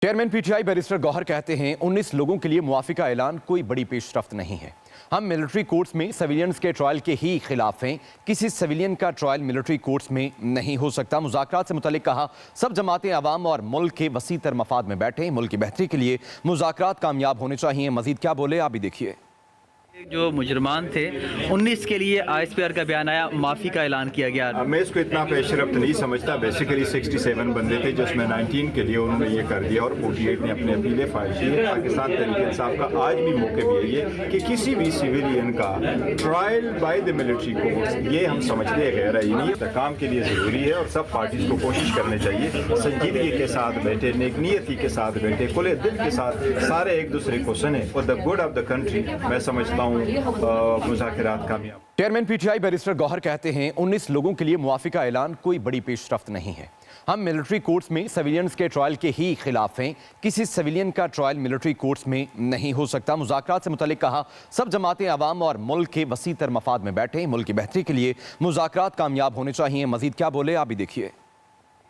Chairman PTI barrister Gauhar कहते हैं 19 लोगों के लिए मुआफ़ी का ऐलान कोई बड़ी पेशरफ्त नहीं है। हम मिलिट्री कोर्ट्स में सिविलियंस के ट्रायल के ही खिलाफ हैं। किसी सिविलियन का ट्रायल मिलिट्री कोर्ट्स में नहीं हो सकता। मुज़ाकरात से मुतल्लिक कहा, सब जमातें अवाम और मुल्क के वसी तर मफाद में बैठे। मुल्क की बेहतरी के लिए मुज़ाकरात कामयाब होने चाहिए। मजीद क्या बोले आप भी देखिए। जो मुजरमान थे 19 के लिए आईएसपीआर का बयान आया, माफ़ी का ऐलान किया गया। मैं इसको इतना पेशरफ्त नहीं समझता। बेसिकली 67 बंदे थे जिसमें 19 के लिए उन्होंने ये कर दिया और 48 ने अपने अपीलें फाइल की है। पाकिस्तान तहरीक इंसाफ का आज भी मौके भी है ये कि किसी भी सिविलियन का trial by the military courts ये हम समझते हैं गैर आईनी काम के लिए ज़रूरी है और सब पार्टीज को कोशिश करनी चाहिए संजीदगी के साथ बैठे, नेकनीयती के साथ बैठे, खुले दिल के साथ सारे एक दूसरे को सुने और the good of the country मैं समझता हूँ मुज़ाकरात कामयाब। चेयरमैन पीटीआई बैरिस्टर गौहर कहते हैं 19 लोगों के लिए मुआफ़ी का ऐलान कोई बड़ी पेशरफ्त नहीं है। हम मिलिट्री कोर्ट्स में सिविलियंस के ट्रायल के ही खिलाफ हैं। किसी सिविलियन का ट्रायल मिलिट्री कोर्ट्स में नहीं हो सकता। मुज़ाकरात से मुतल्लिक कहा, सब जमातें अवाम और मुल्क के वसी तर मफाद में बैठे। मुल्क की बेहतरी के लिए मुज़ाकरात कामयाब होने चाहिए। मजीद क्या बोले आप भी देखिए।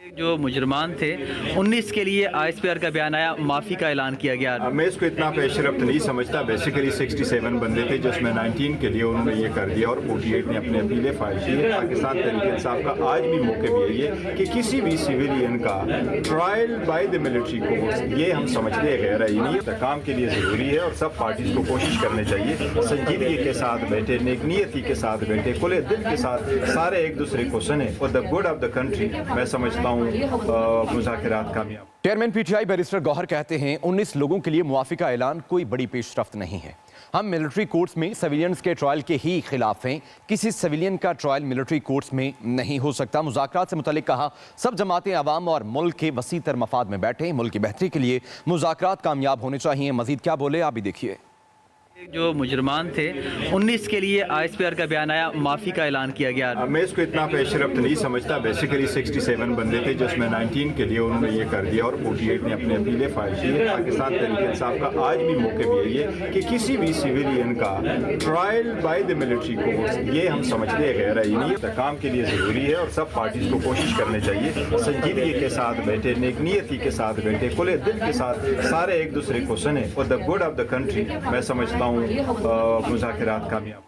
जो मुजरमान थे 19 के लिए आईएसपीआर का बयान आया, माफ़ी का ऐलान किया गया। मैं इसको इतना पेशरफ्त नहीं समझता। बेसिकली 67 बंदे थे जिसमें 19 के लिए उन्होंने ये कर दिया और 48 ने अपने अपीलें फाइल की है। पाकिस्तान तहरीक इंसाफ का आज भी मौके भी है ये कि किसी भी सिविलियन का trial by the military courts ये हम समझते हैं गैर आईनी काम के लिए ज़रूरी है और सब पार्टीज को कोशिश करनी चाहिए संजीदगी के साथ बैठे, नेकनीयती के साथ बैठे, खुले दिल के साथ सारे एक दूसरे को सुने और the good of the country मैं समझता मुज़ाकरात कामयाब। चेयरमैन पीटीआई बैरिस्टर गौहर कहते हैं 19 लोगों के लिए मुआफ़ी का ऐलान कोई बड़ी पेशरफ्त नहीं है। हम मिलिट्री कोर्ट्स में सिविलियंस के ट्रायल के ही खिलाफ हैं। किसी सिविलियन का ट्रायल मिलिट्री कोर्ट्स में नहीं हो सकता। मुज़ाकरात से मुतल्लिक कहा, सब जमातें अवाम और मुल्क के वसी तर मफाद में बैठे। मुल्क की बेहतरी के लिए मुज़ाकरात कामयाब होने चाहिए। मजीद क्या बोले आप भी देखिए। जो मुजरमान थे 19 के लिए आईएसपीआर का बयान आया, माफ़ी का ऐलान किया गया। मैं इसको इतना पेशरफ्त नहीं समझता। बेसिकली 67 बंदे थे जिसमें 19 के लिए उन्होंने ये कर दिया और 48 ने अपने अपीलें फाइल की है। पाकिस्तान तहरीक इंसाफ का आज भी मौके भी है ये कि किसी भी सिविलियन का trial by the military courts ये हम समझते हैं गैर आईनी काम के लिए ज़रूरी है और सब पार्टीज को कोशिश करनी चाहिए संजीदगी के साथ बैठे, नेकनीयती के साथ बैठे, खुले दिल के साथ सारे एक दूसरे को सुने और the good of the country मैं समझता हूँ मुज़ाकरात कामयाब।